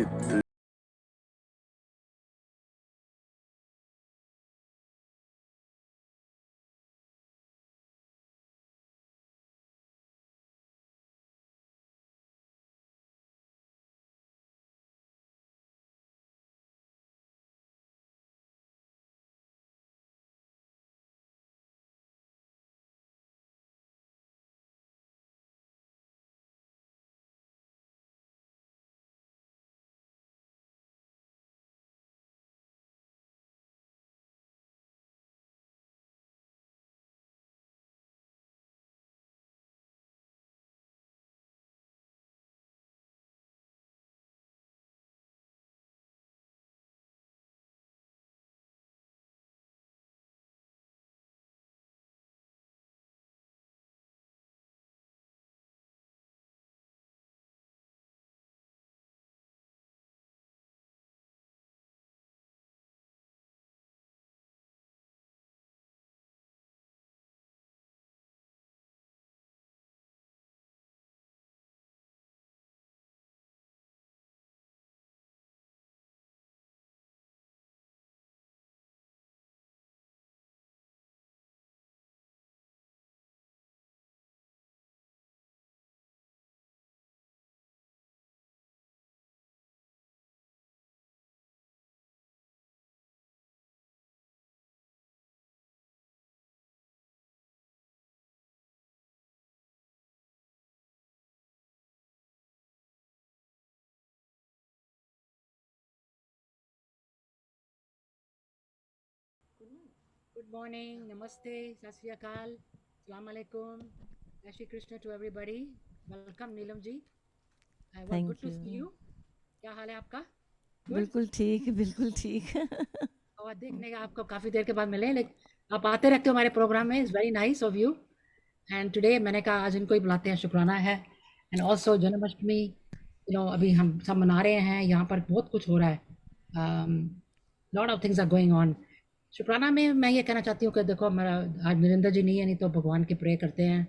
Good morning, namaste, sat sri akal, salam alaikum, Jai Shri Krishna to everybody. Welcome Neelam ji. Well, good thank to you. see you. क्या हाल है आपका? Good. बिल्कुल ठीक, बिल्कुल ठीक। और देखने का आपको काफ़ी देर के बाद मिले, लेकिन आप आते रहते हो हमारे प्रोग्राम में, is very nice of you. And today मैंने कहा आज इनको ही बुलाते हैं, शुक्राना है। एंड ऑल्सो जन्माष्टमी, अभी हम सब मना रहे हैं, यहाँ पर बहुत कुछ हो रहा है, lot of things are going on. शुक्राना में मैं ये कहना चाहती हूँ कि देखो, हमारा आज नरेंद्र जी नहीं है, नहीं तो भगवान के प्रे करते हैं।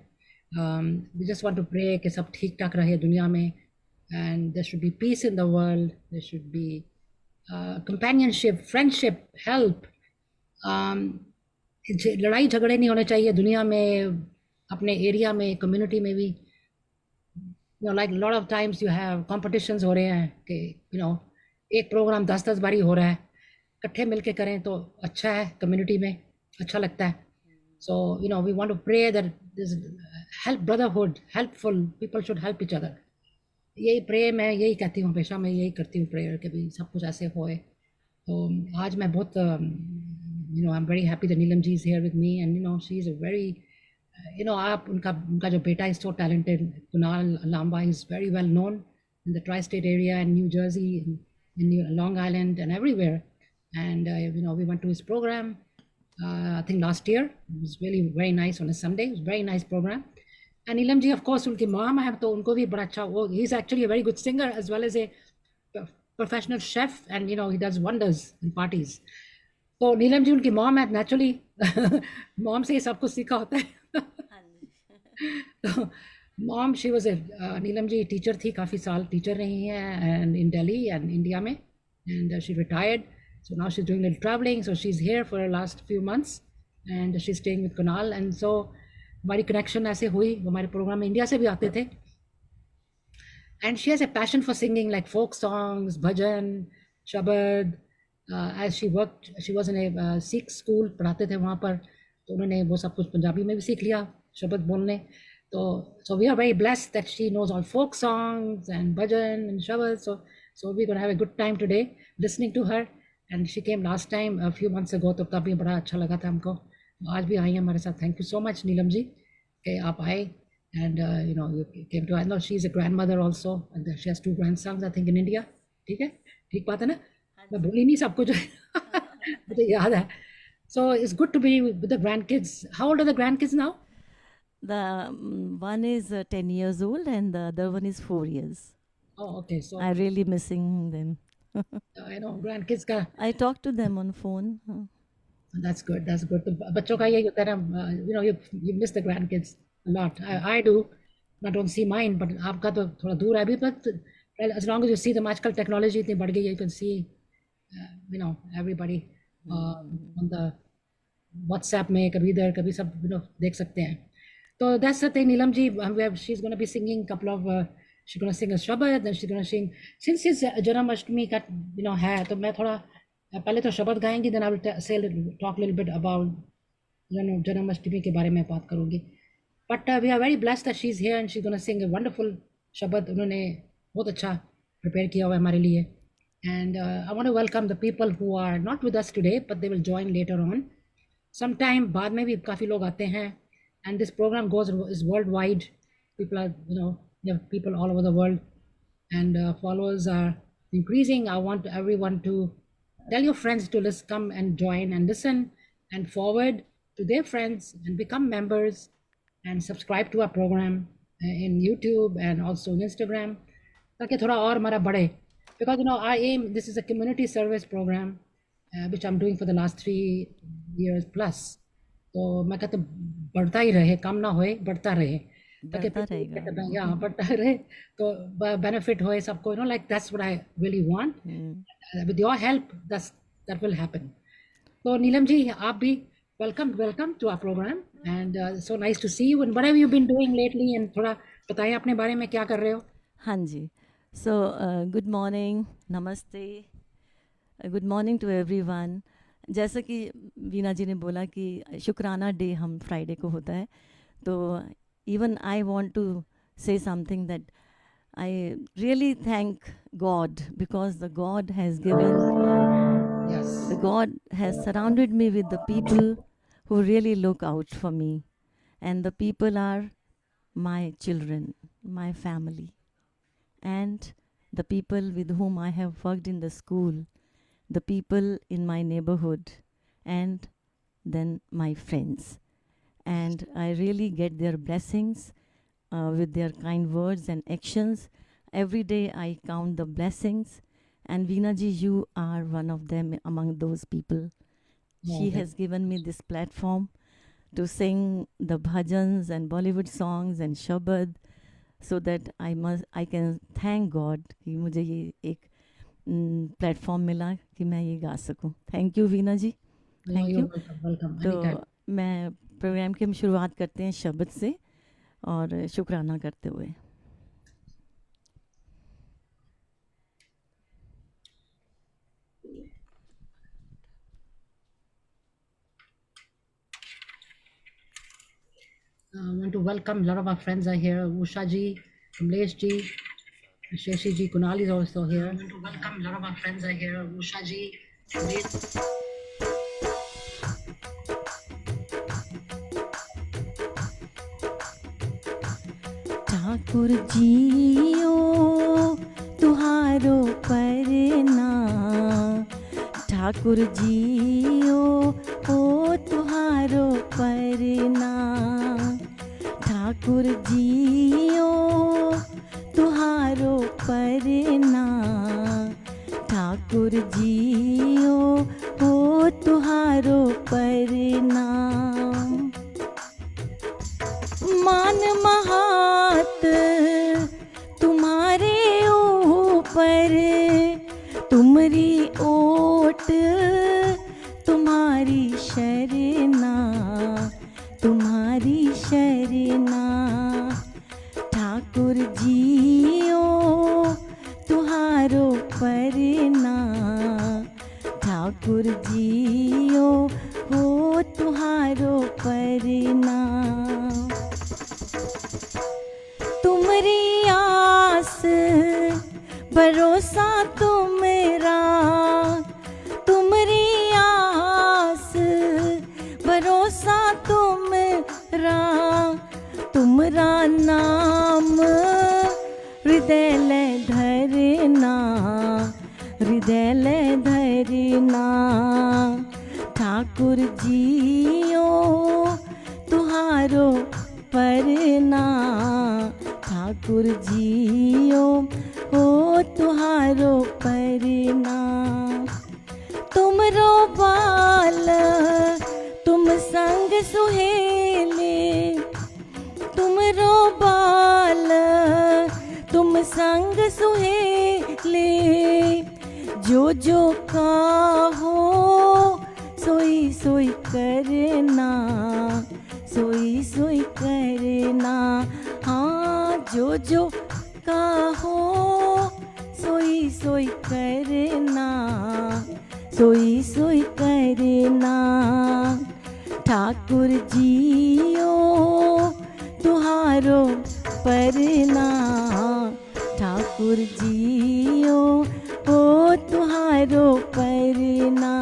We just want to pray कि सब ठीक ठाक रहे दुनिया में, and there should be peace in the world, there should be companionship, friendship, help. लड़ाई झगड़े नहीं होने चाहिए दुनिया में, अपने एरिया में, कम्युनिटी में भी। Like lot of times you have competitions हो रहे हैं कि एक प्रोग्राम 10-10 बारी हो रहा है, इकट्ठे मिलके करें तो अच्छा है, कम्युनिटी में अच्छा लगता है। So we want to pray that this help brotherhood, helpful people should help each other. यही प्रे, मैं यही कहती हूँ हमेशा, मैं यही करती हूँ प्रेयर कि भी सब कुछ ऐसे होए। तो आज मैं बहुत I am very happy that Neelam ji is here with me, and she is a very, आप उनका उनका जो बेटा is so talented, Kunal Lamba, is very well known in the tri state area, in New Jersey, in Long Island and everywhere. And we went to his program, I think last year. It was really very nice on a Sunday. It was a very nice program. And Neelam ji, of course, उनकी mom है तो उनको भी बड़ा अच्छा, वो he's actually a very good singer as well as a professional chef, and he does wonders in parties. तो नीलम जी उनकी मॉम है, नेचुरली मॉम से ये सब कुछ सीखा होता है। हाँ जी। तो mom, she was a, Neelam ji teacher थी, काफ़ी साल टीचर रही हैं and in Delhi and India में, and she retired, so now she's doing a little traveling, so she's here for the last few months, and she's staying with Kunal, and so हमारी connection ऐसे हुई, वो हमारे programme में India से भी आते थे। And she has a passion for singing, like folk songs, bhajan, shabad. As she was in a Sikh school, पढ़ाते थे वहाँ पर, तो उन्होंने वो सब कुछ पंजाबी में भी सीख लिया, शब्द बोलने। तो so we are very blessed that she knows all folk songs and bhajan and shabad. So we're going to have a good time today listening to her. And she came last time a few months ago, तो तब भी बड़ा अच्छा लगा था हमको। आज भी आई हैं हमारे साथ। Thank you so much Neelam ji कि आप आए, and you came to, I know she's a grandmother also, and she has 2 grandsons I think in India. ठीक है, ठीक बात है ना? मैं भूल ही नहीं सब कुछ। मुझे याद है। So it's good to be with the grandkids. How old are the grandkids now? The one is 10 years old and the other one is 4 years. Oh, okay. So I'm really missing them. I know grandkids का, I talk to them on phone. that's good, that's good. तो बच्चों का यही होता है ना, you miss the grandkids a lot. I do. I don't see mine, but आपका तो थोड़ा दूर है अभी, but well, as long as you see them, आजकल टेक्नोलॉजी इतनी बढ़ गई है, you can see everybody on the WhatsApp में कभी इधर कभी सब देख सकते हैं. So that's the thing, Neelam ji, she's going to be singing couple of she's going to sing a Shabad, then she's going to sing, since it's Janmashtami का है, तो मैं थोड़ा पहले तो शबद गाएंगी, then I will talk a little bit about Janmashtami के बारे में बात करूँगी. But we are very blessed that she's here and she's going to sing a wonderful Shabad. उन्होंने बहुत अच्छा prepare किया हुआ है हमारे लिए. And I want to welcome the people who are not with us today, but they will join later on. Sometime बाद में भी काफ़ी लोग आते हैं. And this program is worldwide. People are, you have people all over the world, and followers are increasing. I want everyone to tell your friends to come and join and listen and forward to their friends and become members and subscribe to our program in YouTube and also in Instagram, ताकि थोड़ा और हमारा बढ़े. Because our aim, this is a community service program which I'm doing for the last 3 years plus. तो मैं कहते बढ़ता ही रहे, कम ना होए, बढ़ता रहे, ताकि बढ़ता रहे तो benefit होए सबको. Like that's what I really want. With your help, that will happen. So Neelam ji, आप भी welcome to our program, and so nice to see you. And what have you been doing lately? And थोड़ा बताइए अपने बारे में क्या कर रहे हो? हाँ जी. So good morning, namaste, good morning to everyone. जैसा कि वीना जी ने बोला कि शुक्राना डे हम फ्राइडे को होता है, तो even I want to say something that I really thank God because the God has given, the God has surrounded me with the people who really look out for me, and the people are my children, my family, and the people with whom I have worked in the school, the people in my neighborhood, and then my friends. And I really get their blessings with their kind words and actions. Every day I count the blessings, and Veena ji, you are one of them among those people. She has given me this platform to sing the bhajans and Bollywood songs and Shabad, so that I can thank God कि मुझे ये एक platform मिला कि मैं ये गा सकूं. Thank you Veena ji, thank you. तो मैं प्रोग्राम की हम शुरुआत करते हैं शब्द से और शुक्राना करते हुए. I want to welcome a lot of our friends are here. Usha ji, Kamlesh ji, Shashi ji, Kunal is also here. I want to welcome a lot of our friends are here. Usha ji, Kamlesh. Thakur जियो तुहारो परना, ठाकुर जियो ओ तुहारो परना, ठाकुर जियो तुहारो परना, ठाकुर जियो ओ तुहारो परना. मान महात तुम्हारे ऊपर, तुमरी ओट तुम्हारी शरणा, तुम्हारी शरणा. ठाकुर जियो तुहारो परना, ठाकुर जियो हो तुहारो परना. तुमरी आस भरोसा तुमरा, तुमरी आस भरोसा तुमरा, तुमरा नाम हृदय धरना, हृदय धरना. ठाकुर जियो तुहारो परना, ठाकुर जियो हो तुहारो परना. तुमरो बाल तुम संग सुहेले, तुमरो बाल तुम संग सुहेले, जो जो कहो सोई सोई करना, सोई सोई करना। हाँ, जो जो कहो सोई सोई करना, सोई सोई करना। ठाकुर जियो तुहारो परना, ठाकुर जियो ओ तुहारो परना।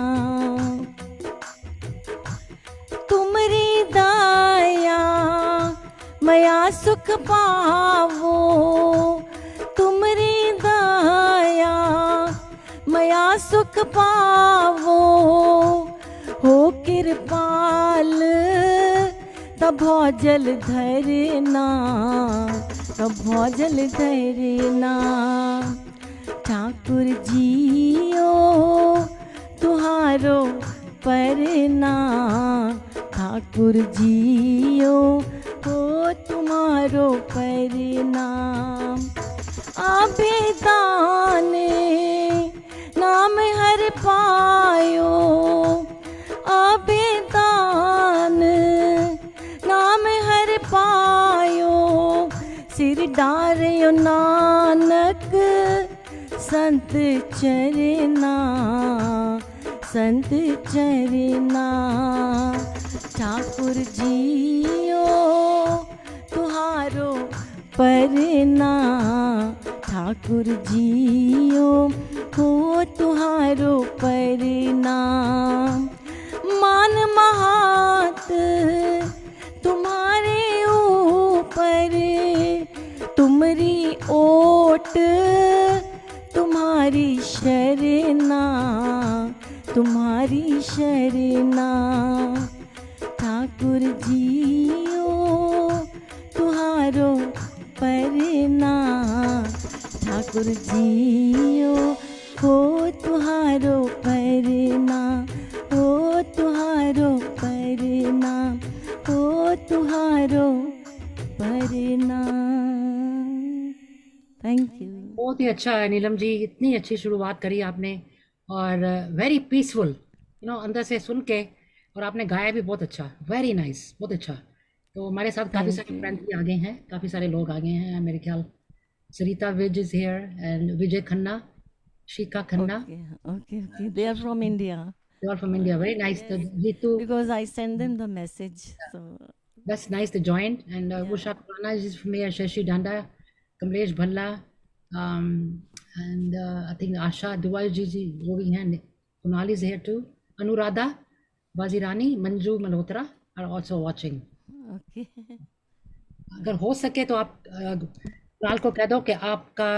तुमरी दाया मया सुख पावो, तुमरी दाया मया सुख पावो। हो कृपाल तब भौजल धरना, तब भौजल धरना। ठाकुर जियो तुहारो परना, ठाकुर जियो हो तुम्हारो परिणाम। आबेदाने नाम हर पायो, आबेदान नाम हर पायो। सिर डार्यो नानक संत चरना, संत चरना। ठाकुर जियो तुहारो परना, ठाकुर जियो हो तुहारो परिणाम। मान महात तुम्हारे ऊपर, तुमरी ओट तुम्हारी शरणा, तुम्हारी शरणा। ठाकुर जियो तुहारो परना, ठाकुर जियो हो तुहारो परना, हो तुहारो परना, हो तुहारो परना। Thank you. बहुत ही अच्छा है नीलम जी, इतनी अच्छी शुरुआत करी आपने और वेरी पीसफुल, अंदर से सुन के, और आपने गाया भी बहुत अच्छा, वेरी नाइस, बहुत अच्छा। तो हमारे साथ काफ़ी Thank सारे you. फ्रेंड्स भी आ गए हैं, काफ़ी सारे लोग आ गए हैं मेरे ख्याल। Sarita Vij is here and Vijay Khanna, Shikha Khanna, Okay, okay, okay. They are from India. They are from India, very nice. Yes, Ritu, because I send them the message. So that's nice to join. And yeah, Usha Khurana is from here, Shashi Danda, Kamlesh Bhalla, and I think Asha Duwal ji wo bhi hain, Kunal is here too, Anuradha Wazirani, Manju Malhotra are also watching. okay. अगर हो सके तो आप कुणाल को कह दो कि आपका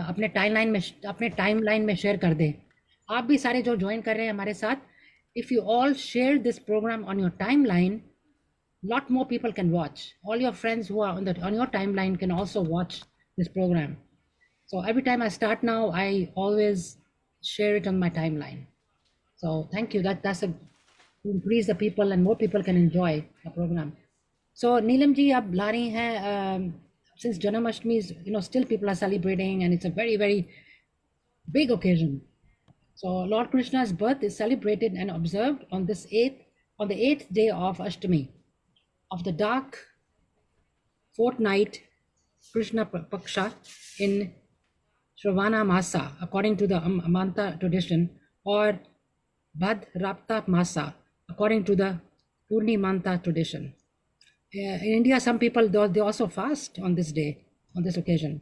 अपने टाइमलाइन में शेयर कर दें। आप भी सारे जो ज्वाइन कर रहे हैं हमारे साथ, if you all share this programme on your timeline, lot more people can watch. All your friends who are on your timeline can also watch this program. So every time I start now, I always share it on my timeline. So thank you. That's a to increase the people and more people can enjoy the program. So Neelam ji, आप ला रही हैं since Janmashtami is, still people are celebrating and it's a very very big occasion. So Lord Krishna's birth is celebrated and observed on the eighth day of Ashtami, of the dark fortnight Krishna Paksha in Shravana Masa, according to the Amanta tradition, or Bhadrapta Masa, according to the Purnimanta tradition. In India, some people they also fast on this day, on this occasion.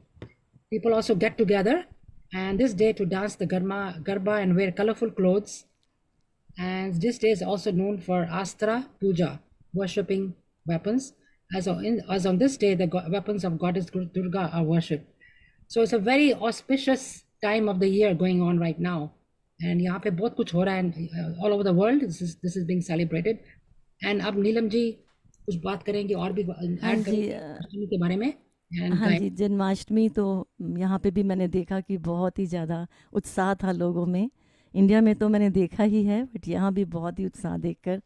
People also get together and this day to dance the garba and wear colorful clothes. And this day is also known for Astra Puja, worshipping weapons. As on this day, the weapons of Goddess Durga are worshipped. So it's a very auspicious time of the year going on right now. And यहाँ पे बहुत कुछ हो रहा है all over the world. This is being celebrated. And अब नीलम जी कुछ बात करेंगे और भी ऐड करेंगे के बारे में। हाँ जी, जन्माष्टमी तो यहाँ पे भी मैंने देखा कि बहुत ही ज़्यादा उत्साह था लोगों में। इंडिया में तो मैंने देखा ही है, बट यहाँ भी बहुत ही उत्साह देखकर।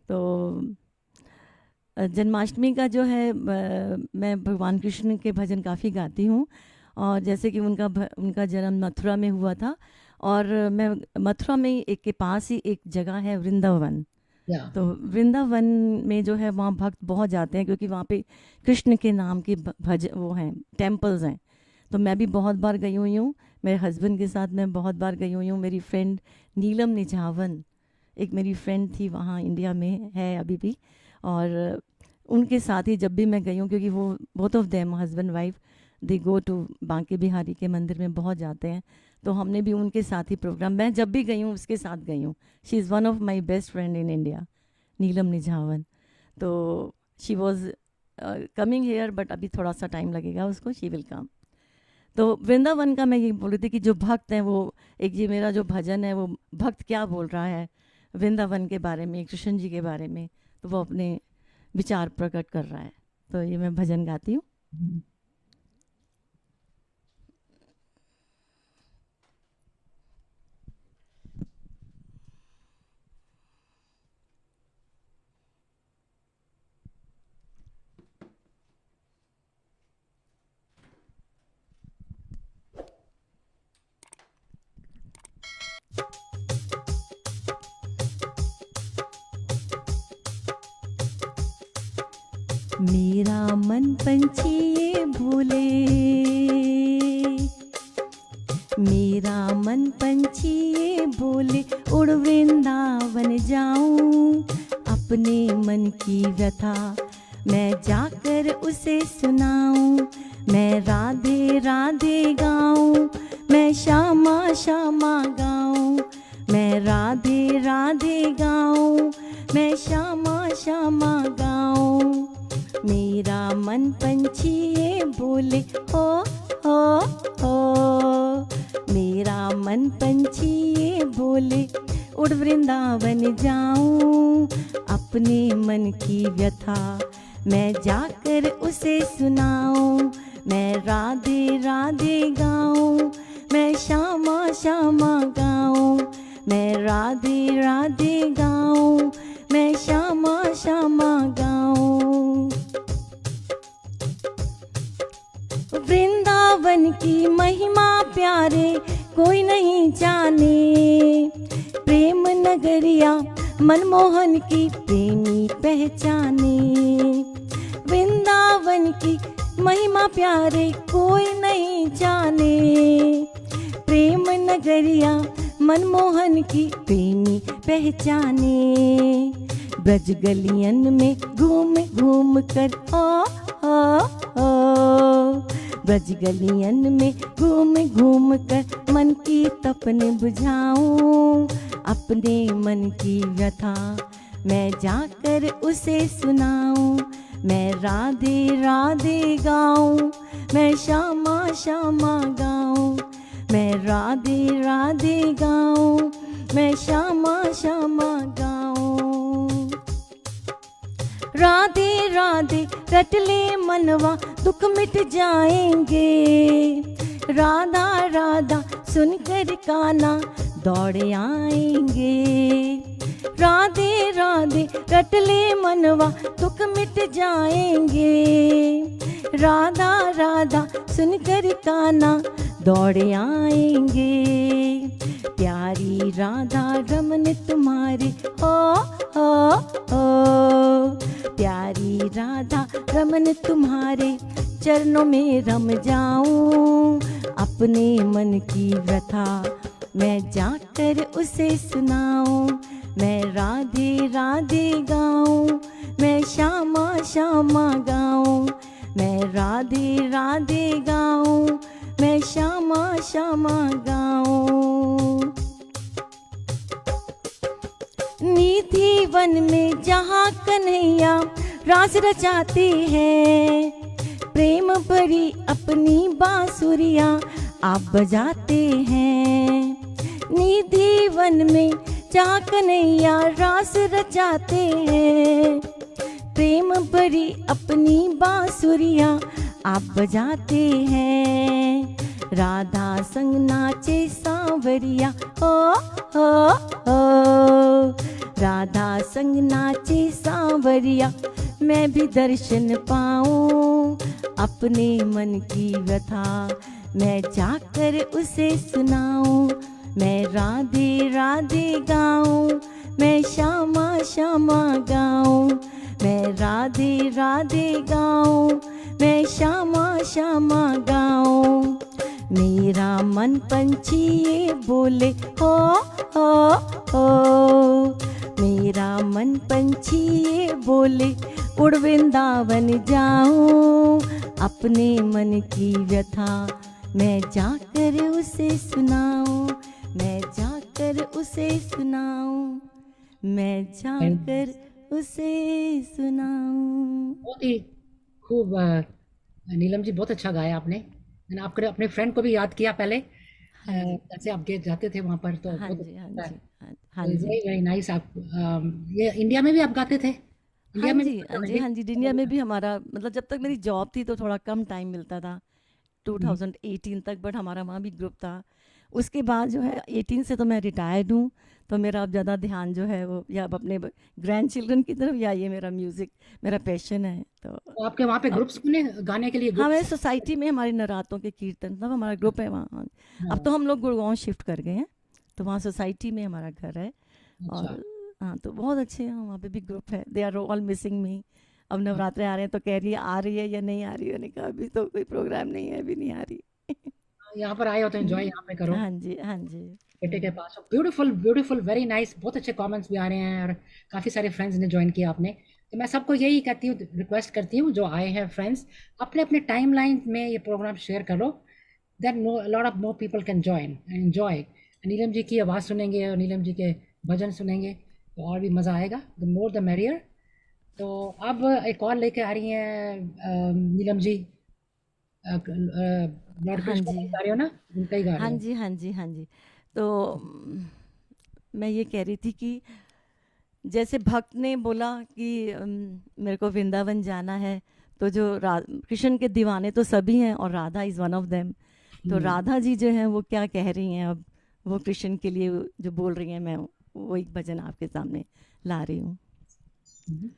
तो जन्माष्टमी का जो है मैं भगवान कृष्ण के भजन काफ़ी गाती हूँ और जैसे कि उनका जन्म मथुरा में हुआ था, और मैं मथुरा में एक के पास ही एक जगह है वृंदावन। Yeah. तो वृंदावन में जो है वहाँ भक्त बहुत जाते हैं, क्योंकि वहाँ पे कृष्ण के नाम के वो हैं, टेम्पल्स हैं। तो मैं भी बहुत बार गई हुई हूँ, मेरे हस्बैंड के साथ मैं बहुत बार गई हुई हूँ। मेरी फ्रेंड नीलम निझावन, एक मेरी फ्रेंड थी, वहाँ इंडिया में है अभी भी, और उनके साथ ही जब भी मैं गई हूँ, क्योंकि वो both of them husband wife they go to Banke Bihari के मंदिर में बहुत जाते हैं। तो हमने भी उनके साथ ही प्रोग्राम, मैं जब भी गई हूँ उसके साथ गई हूँ। She is one of my best friend in India, Neelam Nijhawan. तो she was coming here, but अभी थोड़ा सा टाइम लगेगा उसको, शी विल कम। तो वृंदावन का मैं ये बोल रही थी कि जो भक्त हैं वो, एक ये मेरा जो भजन है वो भक्त क्या बोल रहा है वृंदावन के बारे में, कृष्ण जी के बारे में, तो वो अपने विचार प्रकट कर रहा है। तो ये मैं भजन गाती हूँ। मेरा मन पंछी ये भूले, मेरा मन पंछी ये बोले, उड़ वृंदावन जाऊं, अपने मन की व्यथा मैं जाकर उसे सुनाऊं। मैं राधे राधे गाऊं, मैं श्यामा श्यामा गाऊं, मैं राधे राधे गाऊं, मैं श्यामा श्यामा गाऊं। मेरा मन पंछी ये बोले, हो हो, मेरा मन पंछी ये बोले, उड़ वृंदावन जाऊं, अपने मन की व्यथा मैं जाकर उसे सुनाऊं। मैं राधे राधे गाऊं, मैं श्यामा श्यामा गाऊं, मैं राधे राधे गाऊं, मैं श्यामा श्यामा गाऊं। वृंदावन की महिमा प्यारे कोई नहीं जाने, प्रेम नगरिया मनमोहन की प्रेमी पहचाने। वृंदावन की महिमा प्यारे कोई नहीं जाने, प्रेम नगरिया मनमोहन की प्रेमी पहचाने। ब्रज गलियन में घूम घूम कर हो, ब्रज गलियन में घूम घूम कर मन की तपन बुझाऊं, अपने मन की व्यथा मैं जाकर उसे सुनाऊं। मैं राधे राधे गाऊं, मैं श्यामा श्यामा गाऊं, मैं राधे राधे गाऊं, मैं श्यामा श्यामा गाऊं। राधे राधे रट ले मनवा दुख मिट जाएंगे, राधा राधा सुनकर काना दौड़ आएंगे। राधे राधे रट ले मनवा दुख मिट जाएंगे, राधा राधा सुनकर काना दौड़ आएंगे। प्यारी राधा रमन तुम्हारे हो, प्यारी राधा रमन तुम्हारे चरणों में रम जाऊं, अपने मन की व्यथा मैं जाकर उसे सुनाऊं। मैं राधे राधे गाऊं, मैं श्यामा श्यामा गाऊं, मैं राधे राधे गाऊं, मैं श्यामा श्यामा गाऊं। निधि वन में जहाँ कन्हैया रास रचाते हैं, प्रेम भरी अपनी बांसुरियाँ आप बजाते हैं। निधि वन में जहाँ कन्हैया रास रचाते हैं, प्रेम भरी अपनी बांसुरियाँ आप बजाते हैं। राधा संग नाचे सांवरिया हो, राधा संग नाचे सांवरिया मैं भी दर्शन पाऊं, अपने मन की व्यथा मैं जाकर उसे सुनाऊं, मैं राधे राधे गाऊं, मैं श्यामा श्यामा गाऊं, मैं राधे राधे गाऊं, मैं श्यामा श्यामा गाऊं। मेरा मन पंछी ये बोले हो हो, मेरा मन पंछी ये बोले उड़ वृंदावन जाऊं, अपने मन की व्यथा मैं जाकर उसे सुनाऊं, मैं जाकर उसे सुनाऊं, मैं जाकर उसे सुनाऊं। बहुत ही खूब नीलम जी, बहुत अच्छा गाया आपने। मैंने आपके अपने फ्रेंड को भी याद किया पहले, जैसे आप जाते थे वहाँ पर, तो हाँ बहुत जी, हाँ अच्छा जी, है। हाँ जी, वेरी वेरी नाइस। आप ये इंडिया में भी आप गाते थे? हाँ इंडिया में जी, हाँ जी, हाँ जी। इंडिया में भी हमारा मतलब जब तक मेरी जॉब थी तो थोड़ा कम टाइम मिलता था 2018 तक, बट हमारा वहाँ भी ग्रुप था। उसके बाद जो है 18 से तो मैं रिटायर्ड हूँ, तो मेरा अब ज़्यादा ध्यान जो है वो या अब अपने ग्रैंड चिल्ड्रन की तरफ, या ये मेरा म्यूज़िक मेरा पैशन है। तो तो आपके वहाँ पे अब ग्रुप्स बने गाने के लिए, हाँ, मेरे ग्रुप्स? सोसाइटी में हमारे नरातों के कीर्तन, तब हमारा ग्रुप है वहाँ। अब हाँ, तो हम लोग गुड़गांव शिफ्ट कर गए हैं, तो वहाँ सोसाइटी में हमारा घर है। अच्छा। और हाँ, तो बहुत अच्छे हैं वहाँ पे भी ग्रुप है। They are all missing me. अब नवरात्रे आ रहे हैं तो कह रही है आ रही है या नहीं आ रही है। मैंने कहा अभी तो कोई प्रोग्राम नहीं है, अभी नहीं आ रही। यहाँ पर आए हो तो एंजॉय यहाँ पे करो, हाँ जी, हाँ जी। बेटे के पास। Beautiful beautiful, very nice. बहुत अच्छे कमेंट्स भी आ रहे हैं और काफ़ी सारे फ्रेंड्स ने ज्वाइन किया आपने। तो मैं सबको यही कहती हूँ, रिक्वेस्ट करती हूँ, जो आए हैं फ्रेंड्स, अपने अपने टाइमलाइन में ये प्रोग्राम शेयर करो, then no lot of more people can join enjoy. Neelam ji की आवाज़ सुनेंगे और नीलम जी के भजन सुनेंगे तो और भी मज़ा आएगा। The more the merrier. तो अब एक और लेके आ रही हैं नीलम जी, लॉर्ड हाँ कृष्ण का जी, ही गा रहे हो ना? उनका ही गा रहे हाँ हो? जी, हाँ जी, हाँ जी। तो मैं ये कह रही थी कि जैसे भक्त ने बोला कि मेरे को वृंदावन जाना है, तो जो कृष्ण के दीवाने तो सभी हैं और Radha is one of them. तो राधा जी जो हैं वो क्या कह रही हैं, अब वो कृष्ण के लिए जो बोल रही हैं, मैं वो एक भजन आपके सामने ला रही हूँ। हम्म।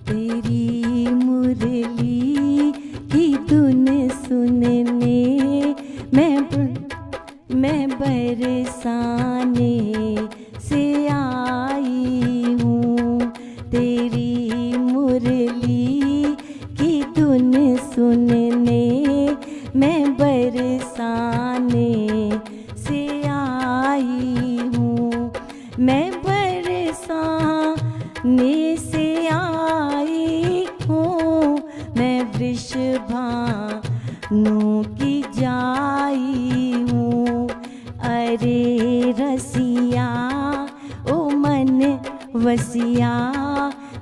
तेरी मुरली की धुन सुनने मैं बरसाने से आई हूँ। तेरी मुरली की धुन सुनने मैं बरसाने से आई हूँ। मैं बरसाने से आई हूँ, मैं वृषभानु की जाई हूँ। अरे रसिया ओ मन वसिया,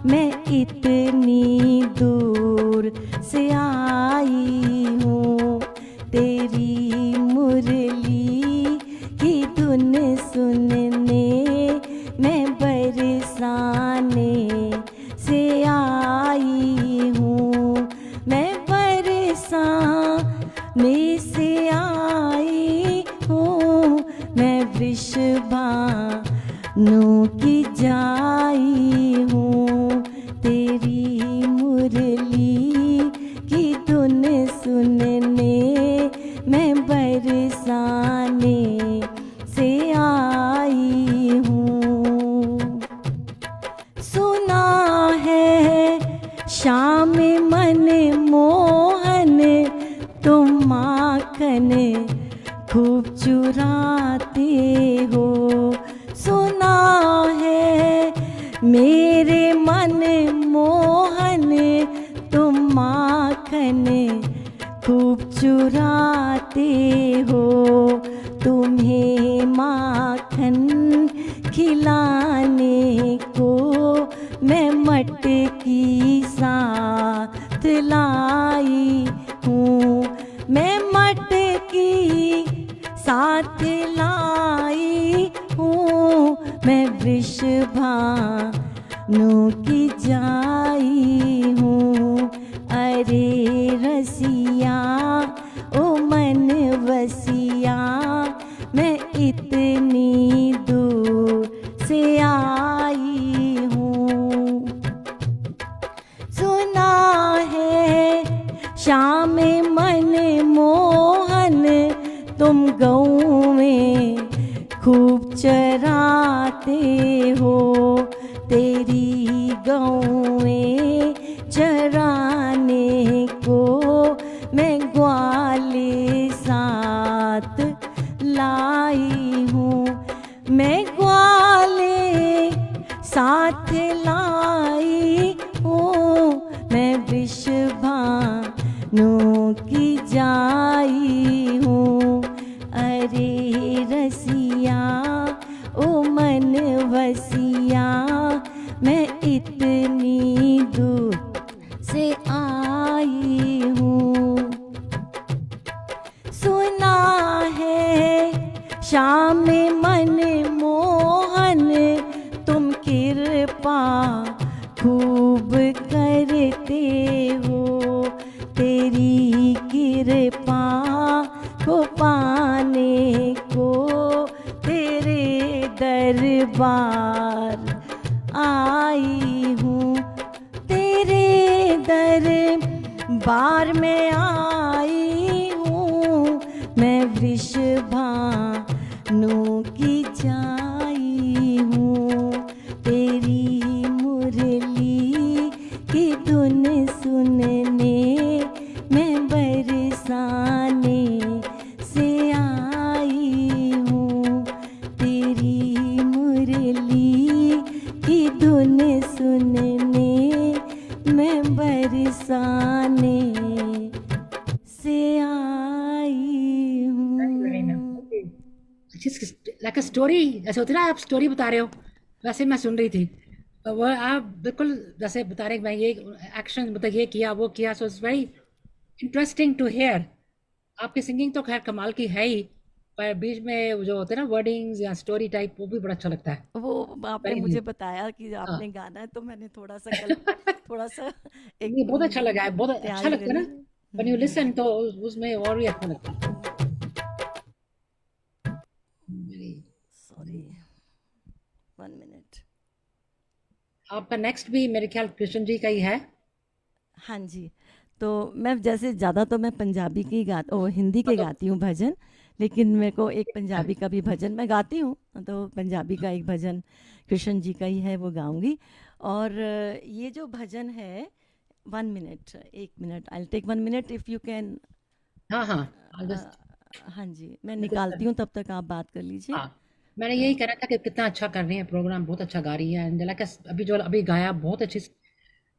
मैं इतनी दूर से आई हूँ। तेरी मुरली की धुन सुनने मैं बरसाने से आई हूँ। मैं बरसाने से आई हूँ, मैं वृषभानु की जाई हूँ। तेरी मुरली की धुन सुनने मैं बरसाने से आई हूँ। सुना है श्याम मन मोहन, तुम माखन खूब चुराते हो। सुना है मेरे मन मोहन, तुम माखन खूब चुराते हो। तुम्हें माखन खिलाने को मैं मटकी साथ लाई हूँ। मैं मटकी मैं वृषभानु की जाई हूँ। अरे रसिया ओ मन वसिया, मैं इतनी दूर से आई हूँ। सुना है श्याम मन मोहन, तुम गऊ में खूब चराते हो। तेरी गऊएं चराने को मैं ग्वाले साथ लाई हूँ। मैं ग्वाले साथ लाई हूँ। मैं वृषभानु की जाई हूँ। अरे रसिया ओ मन वसिया, मैं इतनी दूर से आई हूँ। सुना है श्याम मन मोहन, तुम कृपा खूब करते हो। तेरी कृपा को पाने को तेरे दरबार आई हूँ। तेरे दरबार में आई हूँ। मैं वृषभानु की जाई हूँ। तेरी मुरली की धुन सुनने मैं बरसाने से आई हूँ। तेरी मुरली की धुन सुनने मैं बरसाने से आई हूँ। लाइक अ स्टोरी, ऐसे होती है ना, आप स्टोरी बता रहे हो वैसे मैं सुन रही थी। वो आप बिल्कुल जैसे बता रहे हैं, मैं ये एक्शन मतलब ये किया वो किया, so it's very interesting to hear. आपकी सिंगिंग तो खैर कमाल की है ही, पर बीच में जो होते हैं ना वर्डिंग्स या स्टोरी टाइप, वो भी बड़ा अच्छा लगता है। वो आपने वेरी मुझे नाइस। बताया कि हाँ। आपने गाना है, तो मैंने थोड़ा सा कल थोड़ा सा एक ये बहुत अच्छा लगा है, बहुत अच्छा तैयारी लगता है करी। ना व्हेन यू लिसन, तो उसमें और भी अच्छा लगता है। Very- sorry, 1 minute. आपका नेक्स्ट भी मेरे ख्याल कृष्ण जी का ही है। हाँ जी, तो मैं जैसे ज़्यादा तो मैं पंजाबी की हिंदी के तो गाती हूँ भजन, लेकिन मेरे को एक पंजाबी का भी भजन मैं गाती हूँ, तो पंजाबी का एक भजन कृष्ण जी का ही है, वो गाऊंगी। और ये जो भजन है, 1 minute, 1 minute, I take 1 minute if you can. हाँ हाँ, I'll just हाँ जी, मैं निकालती हूँ, तब तक आप बात कर लीजिए। हाँ, मैंने यही कहना था कि कितना अच्छा कर रही हैं प्रोग्राम, बहुत अच्छा गा रही है। एंड लाइक अभी जो अभी गाया, बहुत अच्छी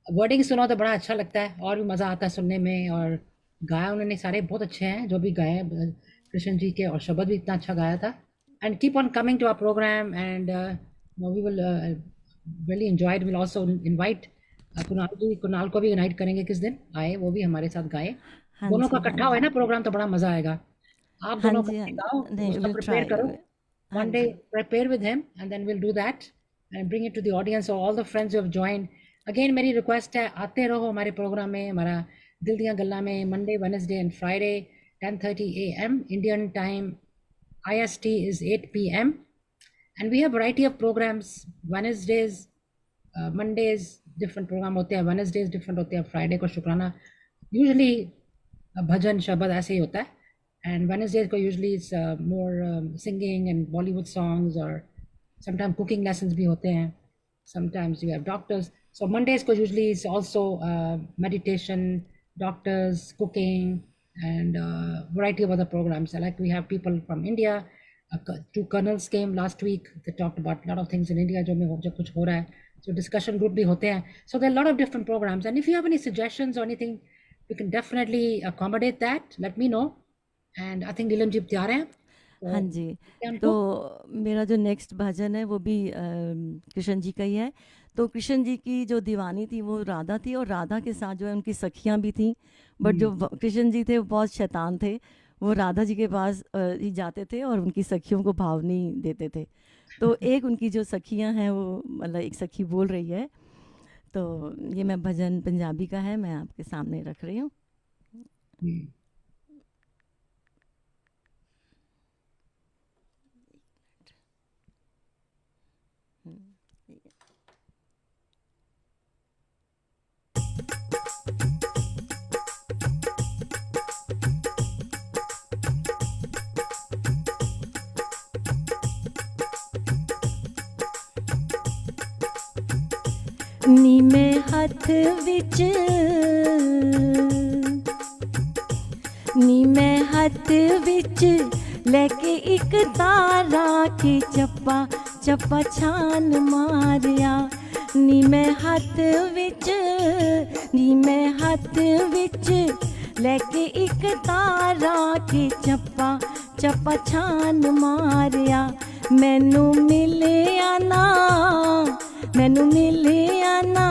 वर्डिंग सुनो तो बड़ा अच्छा लगता है और भी मज़ा आता है सुनने में। और गाया उन्होंने सारे बहुत अच्छे हैं जो भी गाए हैं, कृष्ण जी के, और शब्द भी इतना अच्छा गाया था। And keep on coming to our programme, and we will really enjoyed. Will also invite Kunal को भी इनवाइट करेंगे, किस दिन आए वो भी हमारे साथ गाए। हाँ दोनों का जी, हाँ इकट्ठा हुआ जी, ना प्रोग्राम तो बड़ा मज़ा आएगा। आप हाँ दोनों जी, हाँ करके जी, गाओ, नहीं, उसका विल प्रिपेयर ट्राई। करो। हाँ One day जी, prepare with him, and then we'll do that and bring it to the audience, so all the friends who have joined. Again मेरी रिक्वेस्ट है, आते रहो हमारे प्रोग्राम में, हमारा दिल दिया गल्ला में, Monday Wednesday and Friday 10:30 AM Indian time, IST is 8 PM, and we have variety of programs. Wednesdays, Mondays different program होते हैं, Wednesdays different होते हैं, Friday को शुक्राना usually भजन शब्द ऐसे ही होता है। एंड वेडनेसडे को usually it's more singing and Bollywood songs, और समटाइम कुकिंग लेसन्स भी होते हैं, sometimes you have doctors. So Mondays को usually it's also meditation, doctors, cooking, and variety of other programs. Like we have people from India, two colonels came last week, they talked about a lot of things in India जो कुछ हो रहा है, so discussion group भी होते हैं। So there are a lot of different programs, and if you have any suggestions or anything, we can definitely accommodate that. Let me know. And I think Neelam ji तैयार हैं, तो हाँ जी। क्या तो उनको। मेरा जो नेक्स्ट भजन है वो भी कृष्ण जी का ही है। तो कृष्ण जी की जो दीवानी थी वो राधा थी, और राधा के साथ जो है उनकी सखियाँ भी थीं। बट जो कृष्ण जी थे वो बहुत शैतान थे, वो राधा जी के पास ही जाते थे और उनकी सखियों को भाव नहीं देते थे। तो एक उनकी जो सखियां हैं वो मतलब एक सखी बोल रही है, तो ये मैं भजन पंजाबी का है, मैं आपके सामने रख रही हूँ। हम्म, नी मैं हथ विच, नी मैं हथ विच लेके एक तारा की चप्पा चप्पा छान मारिया। नी मैं हथ विच, नी मैं हथ विच लेके एक तारा की चप्पा चप्पा छान मारिया। मैनू मिलिया ना, मैनू मिलिया ना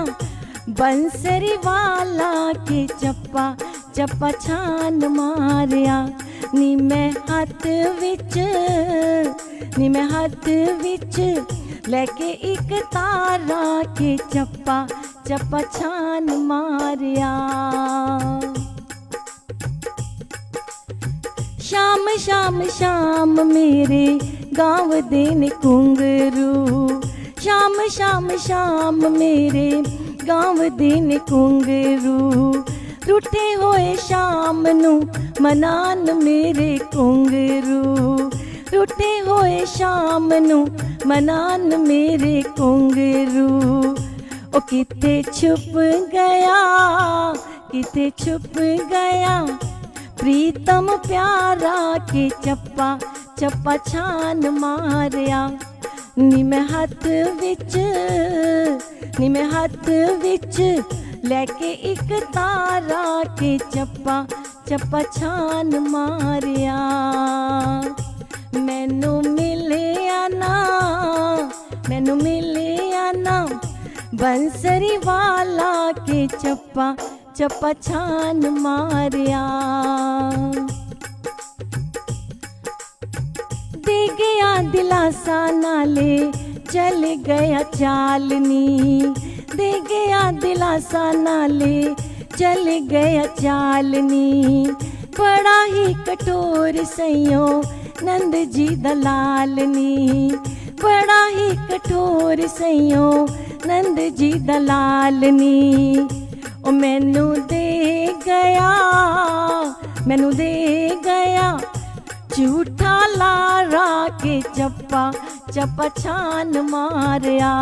बंसरी वाला के चप्पा चप्पा छान मारिया। नी मैं हथ विच, नी मैं हथ विच लेके एक तारा के चप्पा चप्पा छान मारिया। शाम शाम शाम मेरे गाँव दे ने घुंघरू, शाम शाम शाम मेरे गाँव दे ने घुंघरू, रूठे होए शाम नू मनान मेरे घुंघरू, रूठे होए शाम नू मनान मेरे घुंघरू। ओ किते छुप गया, किते छुप गया प्रीतम प्यारा के चप्पा चप्पा छान मारिया। नी मैं हथ विच, नी मैं हथ विच लेके एक तारा के चप्पा चप्पा छान मारिया। मैनू मिलिया ना, मैनू मिलिया ना बंसरी वाला के चप्पा चप्पा छान मारिया। दे गया दिलासा नाले चल गया चालनी, दे गया दिलासा नाले चल गया चालनी। बड़ा ही कठोर सैयो नंद जी दलालनी, बड़ा ही कठोर सैयो नंद जी दलालनी। ओ मैनू दे गया, मैनू दे गया झूठा लारा के चप्पा चप्पा छान मारिया।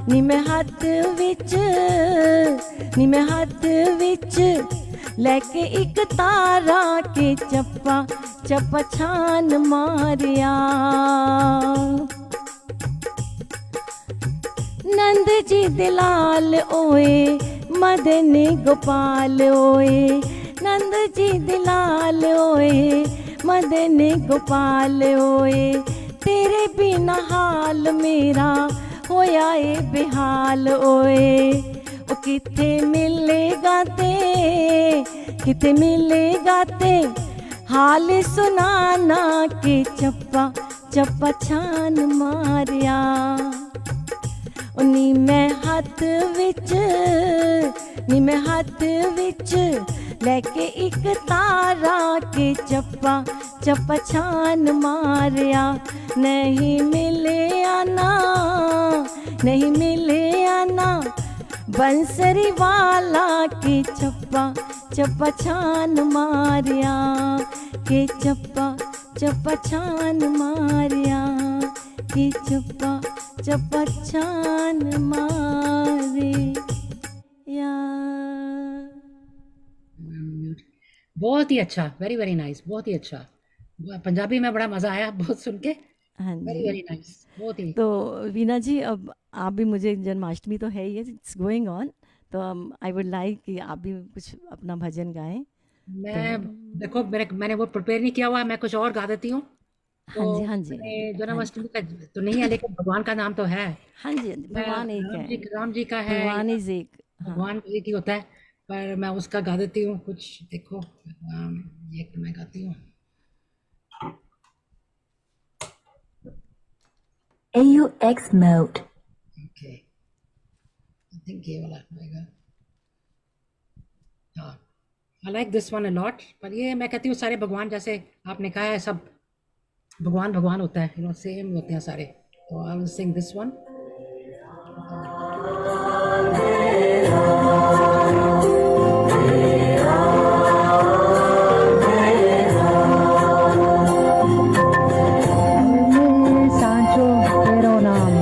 नी मैं हथ विच, नी मैं हथ विच लेके एक तारा के चप्पा चप्पा छान मारिया। नंद जी दिलाल ओए मदन गोपाल ओए, नंद जी दिलाल ओए मदन गोपाल ओए। तेरे बिना हाल मेरा होया ए बेहाल ओए। ओ किथे मिलेगा ते, किथे मिलेगा ते हाल सुनाना के चप्पा चप्पा छान मारिया। नी मैं हथ विच, नी मैं हथ विच लेके एक तारा के चप्पा चप्पा छान मारिया। नहीं मिलिया ना, नहीं मिलिया ना बंसरी वाला के चप्पा चप्पा छान मारिया, के चप्पा चप्पा छान मारिया, के चप्पा चप्पा छान मारिया। बहुत ही अच्छा, वेरी वेरी नाइस, बहुत ही अच्छा। पंजाबी में बड़ा मजा आया बहुत सुन के। हाँ वेरी जी। वेरी नाइस, बहुत ही। तो वीना जी, अब आप भी, मुझे जन्माष्टमी तो है ही है, इट्स गोइंग ऑन, तो आई वुड लाइक कि आप भी कुछ अपना भजन गाएं। तो मैं देखो, मैंने वो प्रिपेयर नहीं किया हुआ है, मैं कुछ और गा देती हूँ। हाँ जी, तो हाँ जी, मैंने हाँ जी, जन्माष्टमी का तो नहीं है, लेकिन भगवान का नाम तो है। हाँ जी, हाँ जी, मैं भगवान एक है, राम जी का है भगवान या इज एक। हाँ भगवान एक ही होता है, पर मैं उसका गा देती हूँ कुछ। देखो ये मैं गाती हूँ। AUX mode. Okay, I think ये वाला आएगा। हाँ, I like this one a lot. पर ये मैं कहती हूँ सारे भगवान, जैसे आपने कहा है, सब भगवान भगवान होता है, यू नो, सेम होते हैं सारे। तो I will sing this one. सांचो तेरो नाम,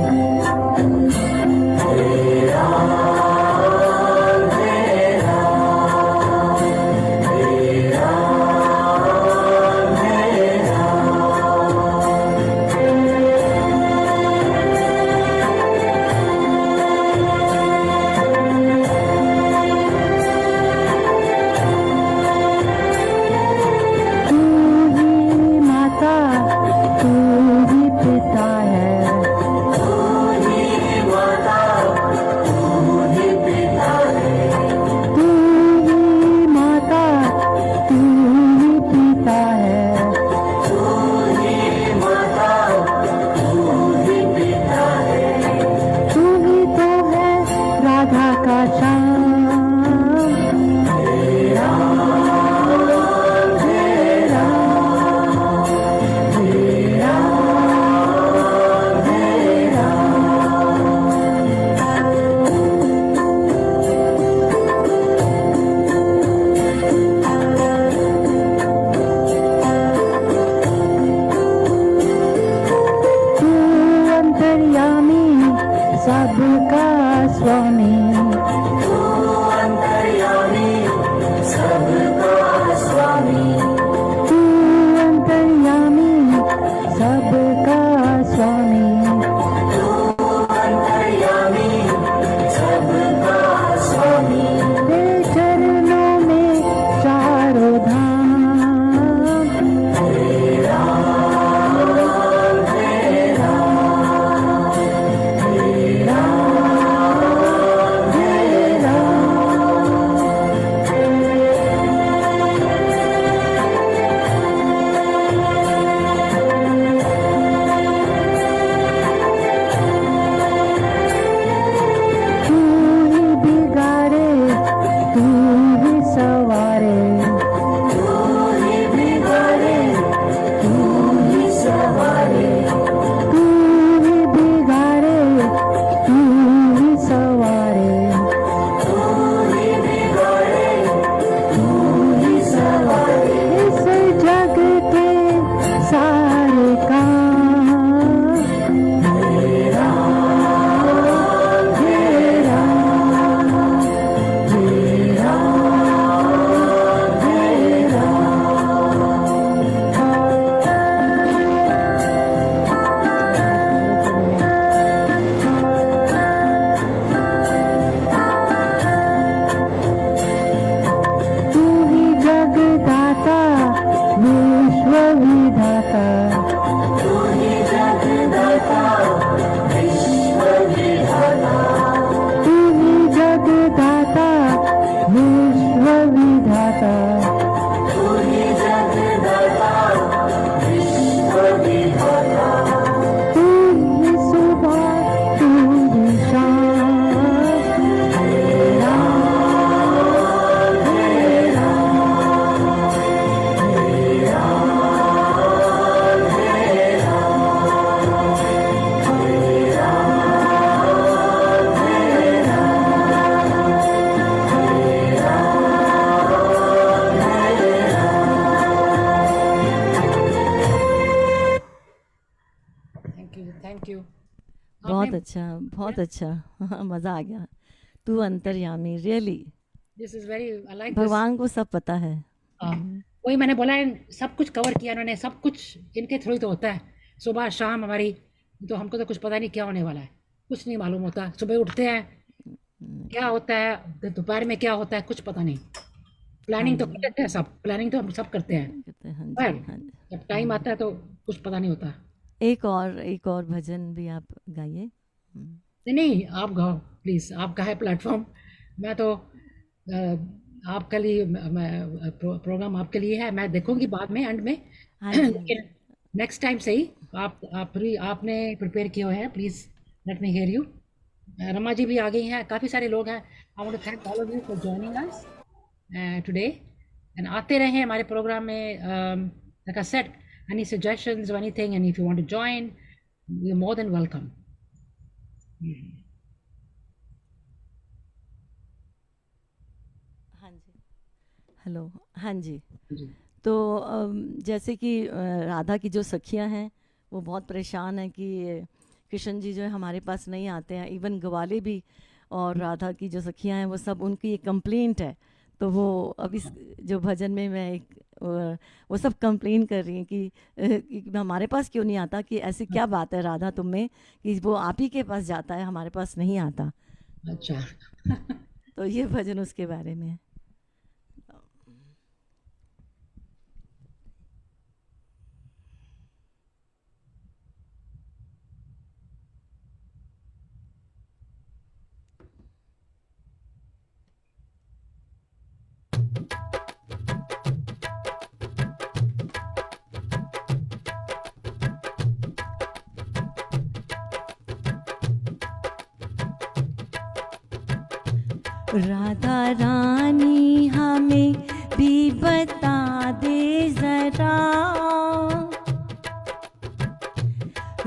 सबका स्वामी, तू अंतर्यामी सबका स्वामी, तेरे चरणों में चारों धाम, तू ही बिगाड़े तू ही सवारे, तू ही बिगाड़े तू ही सवारे, तू ही बिगाड़े तू ही सवारे, तू ही बिगाड़े तू ही सवारे, इस जग के सारे काम तेरा तेरा तेरा तेरा। तू ही जगदाता विश्व विधाता, तू ही जगदाता विश्व विधाता, तू ही जगदाता विश्व विधाता, तू ही जगदाता विश्व विधाता, तू ही सुबह तू ही शाम तेरा तेरा थैंक यू। बहुत अच्छा, बहुत अच्छा। मज़ा आ गया। तू अंतर्यामी, really this is very, I like this. भगवान को सब पता है। वही मैंने बोला है, सब कुछ कवर किया इन्होंने, सब कुछ इनके थ्रू ही तो होता है। सुबह शाम हमारी, तो हमको तो कुछ पता नहीं क्या होने वाला है, कुछ नहीं मालूम होता। सुबह उठते हैं क्या होता है, दोपहर में क्या होता है, कुछ पता नहीं। प्लानिंग तो करते हैं सब, प्लानिंग तो हम सब करते हैं, कहते हैं, हाँ पर जी, हाँ जी। जब टाइम आता है तो कुछ पता नहीं होता। एक और भजन भी आप गाइए। नहीं नहीं, आप गाओ प्लीज, आपका है प्लेटफॉर्म। मैं तो आपके लिए, प्रोग्राम आपके लिए है, मैं देखूंगी बाद में एंड में। हाँ जी, लेकिन नेक्स्ट टाइम से ही आपने प्रिपेयर किए हुए हैं, please let me hear you. Rama ji भी आ गई हैं, काफ़ी सारे लोग हैं। I want to thank all of you for joining us today, and आते रहें हमारे प्रोग्राम में। Like I said, any suggestions और anything, and if you want to join, you are more than welcome. हाँ जी, हेलो। हाँ जी, जी तो जैसे कि राधा की जो सखियां हैं वो बहुत परेशान हैं कि कृष्ण जी जो है हमारे पास नहीं आते हैं, इवन ग्वाले भी। और राधा की जो सखियां हैं वो सब, उनकी एक कंप्लेंट है। तो वो अब इस जो भजन में मैं एक वो सब कंप्लेन कर रही हैं कि हमारे पास क्यों नहीं आता, कि ऐसी क्या बात है राधा तुम में कि वो आप ही के पास जाता है, हमारे पास नहीं आता। अच्छा। तो ये भजन उसके बारे में है। राधा रानी हमें भी बता दे जरा,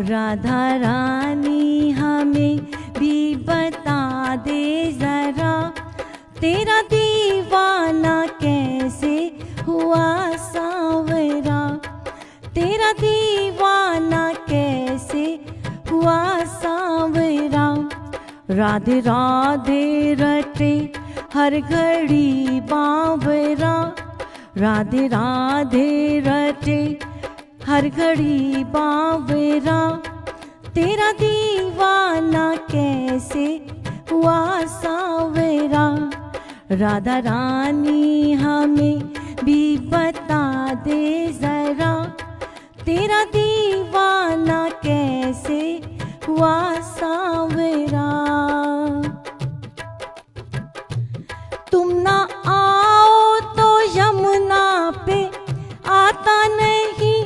राधा रानी हमें भी बता दे जरा, तेरा दीवाना कैसे हुआ सांवरा, तेरा दीवाना कैसे हुआ सांवरा। राधे राधे रटे हर घड़ी बावरा, राधे राधे रटे हर घड़ी बावरा, तेरा दीवाना कैसे हुआ सांवरा। राधा रानी हमें भी बता दे जरा, तेरा दीवाना कैसे हुआ सांवरा। तुम ना आओ तो यमुना पे आता नहीं,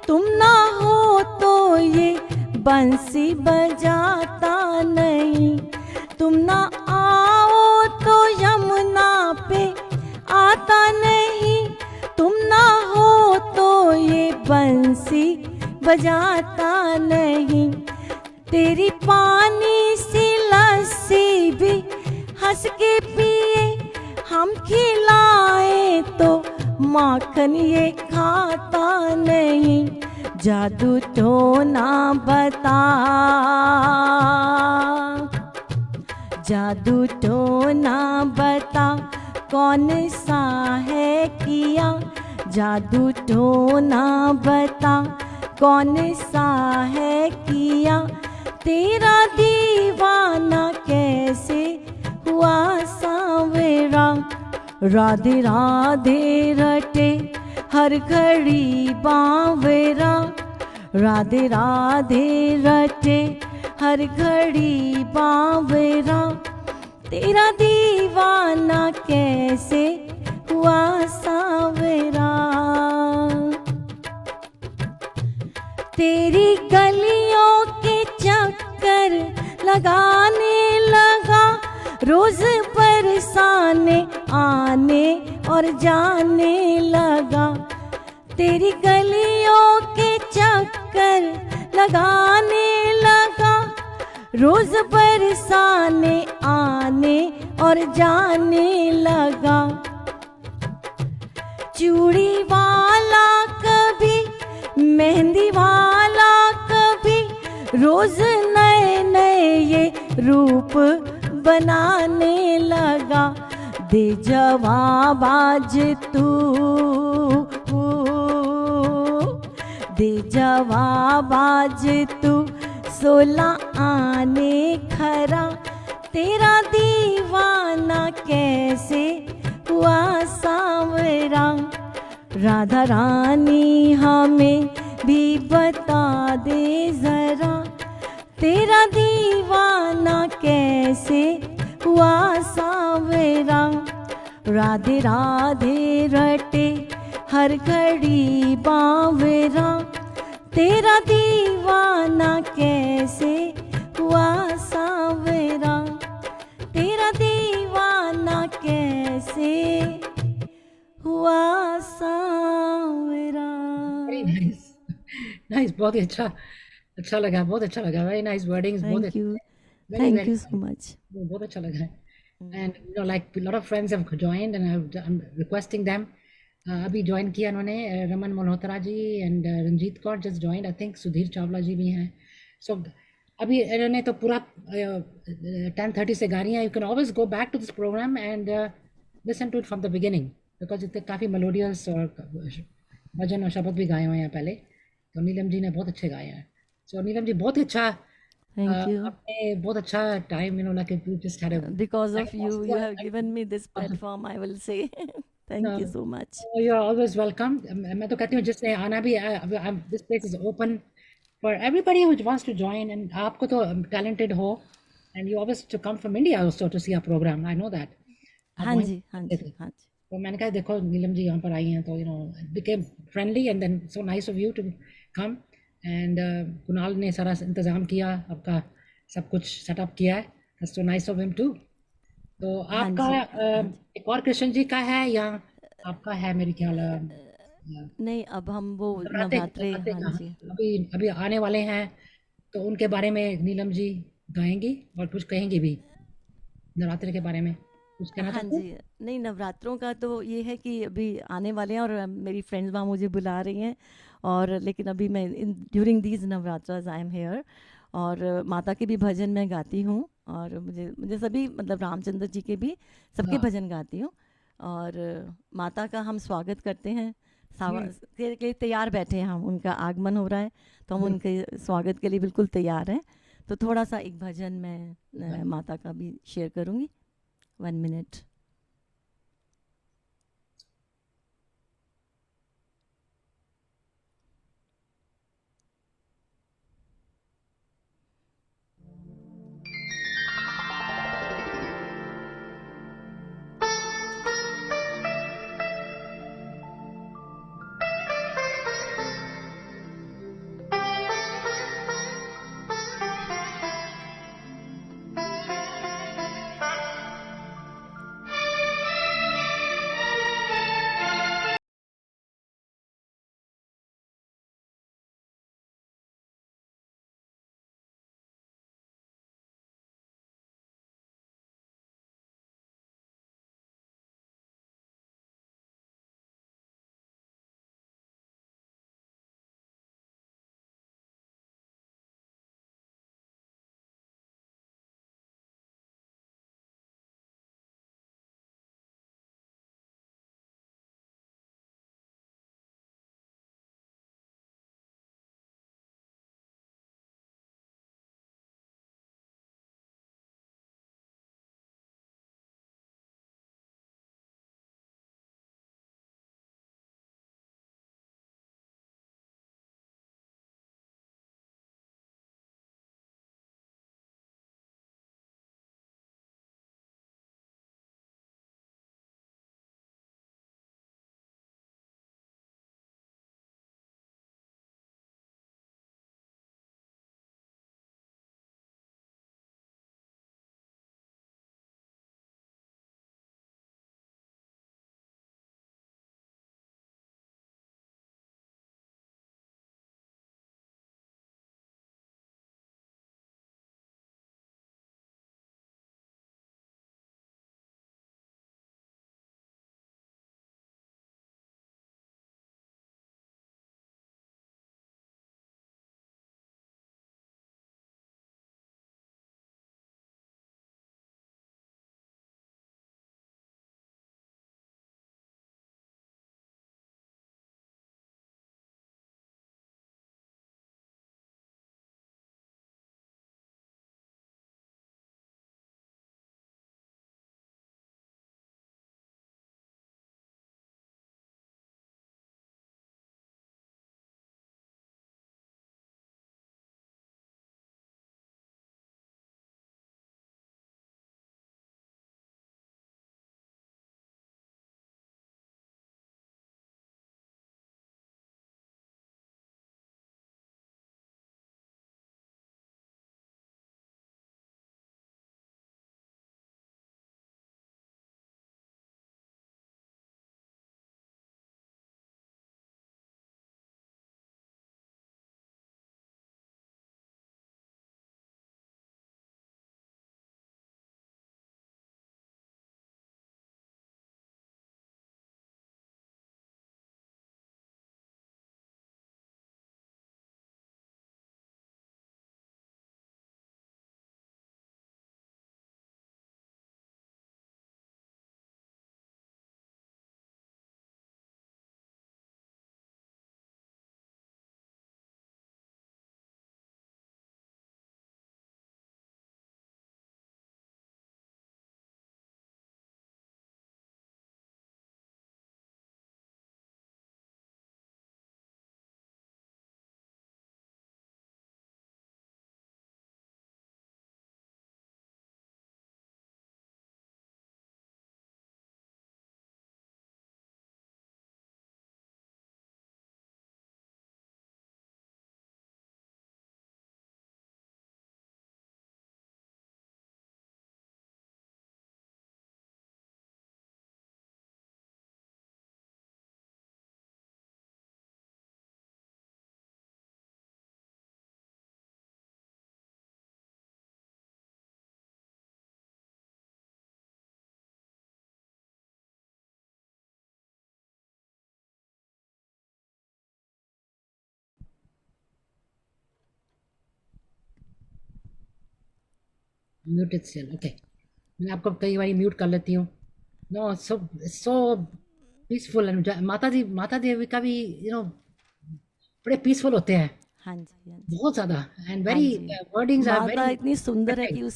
तुम ना हो तो ये बंसी बजाता नहीं, तुम ना आओ तो यमुना पे आता नहीं, तुम ना हो तो ये बंसी बजाता नहीं। तेरी पानी सी लस्सी भी हंस के पिए, हम खिलाए तो माखन ये खाता नहीं। जादू टोना बता, जादू टोना बता कौन सा है किया, जादू टोना बता कौन सा है किया, तेरा दीवाना कैसे हुआ सांवरा। राधे राधे रटे हर घड़ी बावरा, राधे राधे रटे हर घड़ी बावरा, तेरा दीवाना कैसे हुआ सांवरा। तेरी गलियों के चक्कर लगाने लगा, रोज बरसाने आने और जाने लगा, तेरी गलियों के चक्कर लगाने लगा, रोज बरसाने आने और जाने लगा। चूड़ी वाला कभी मेहंदी वाला कभी, रोज नए नए ये रूप बनाने लगा। दे जवाब आज तू, दे जवाब आज तू, 16 आने खरा, तेरा दीवाना कैसे हुआ सांवरा। राधा रानी हमें भी बता दे जरा, तेरा दीवाना कैसे हुआ सांवरा। राधे राधे रटे हर घड़ी बावरा, तेरा दीवाना कैसे हुआ सावरा, तेरा दीवाना कैसे हुआ सावरा। वेरी नाइस, नाइस, बहुत ही अच्छा, अच्छा लगा, बहुत अच्छा लगा, वेरी नाइस वर्डिंग्स, बहुत thank you, very thank very you so much. बहुत अच्छा लगा है। And you know like lot of friends have joined and I am requesting them, अभी ज्वाइन किया उन्होंने, Raman Malhotra ji and Ranjeet Kaur just joined, I think Sudhir Chawla ji भी हैं। सो अभी इन्होंने तो पूरा 10:30 से गा रही हैं। You can always go back to this programme and listen to it from the beginning, because इतने काफ़ी मेलोडियस और भजन और शब्द भी गाए हुए हैं पहले, तो नीलम जी ने बहुत अच्छे गाए हैं। सो नीलम जी बहुत ही अच्छा, थैंक यू, आपने बहुत अच्छा time, you know like you just had a because of you you have given me this platform, I will say thank you so much. You are always welcome. मैं तो कहती हूँ जिसने आना भी, this place is open for everybody who wants to join, and आपको तो talented हो and you always to come from India also to see a programme, I know that. आप हाँ वहीं जी, हाँ रहते जी, थे, हाँ जी। तो मैंने कहा देखो नीलम जी यहाँ पर आई हैं, तो you know became friendly and then so nice of you to come. And Kunal ने सारा इंतज़ाम किया, आपका सब कुछ सेटअप किया है, that's so nice of him to. तो हाँ आपका जी, हाँ जी। एक और कृष्ण जी का है या आपका है मेरे ख्याल नहीं, अब हम वो नवरात्रे, नवरात्रे, नवरात्रे हाँ का जी। अभी अभी आने वाले हैं, तो उनके बारे में नीलम जी गाएंगी और कुछ कहेंगी भी नवरात्रे के बारे में, कुछ कहना हाँ चाहते हैं? जी, नहीं नवरात्रों का तो ये है कि अभी आने वाले हैं और मेरी फ्रेंड्स वहाँ मुझे बुला रही हैं, और लेकिन अभी मैं in during these Navratras I am here, और माता के भी भजन मैं गाती हूँ, और मुझे मुझे सभी मतलब रामचंद्र जी के भी सबके हाँ। भजन गाती हूँ। और माता का हम स्वागत करते हैं, हम्म, के लिए तैयार बैठे हैं हम, उनका आगमन हो रहा है तो हम बिल्कुल। उनके स्वागत के लिए बिल्कुल तैयार हैं। तो थोड़ा सा एक भजन मैं माता का भी शेयर करूँगी, 1 मिनट। Muted still, okay. मैं आपको कई बार म्यूट कर लेती हूँ। No, so peaceful. एंड माता देवी का भी बड़े पीसफुल होते हैं, हाँ जी, हाँ जी। बहुत ज़्यादा। एंड हाँ वेरी जी। वर्डिंग्स आर माता वेरी इतनी सुंदर है कि कटिंग।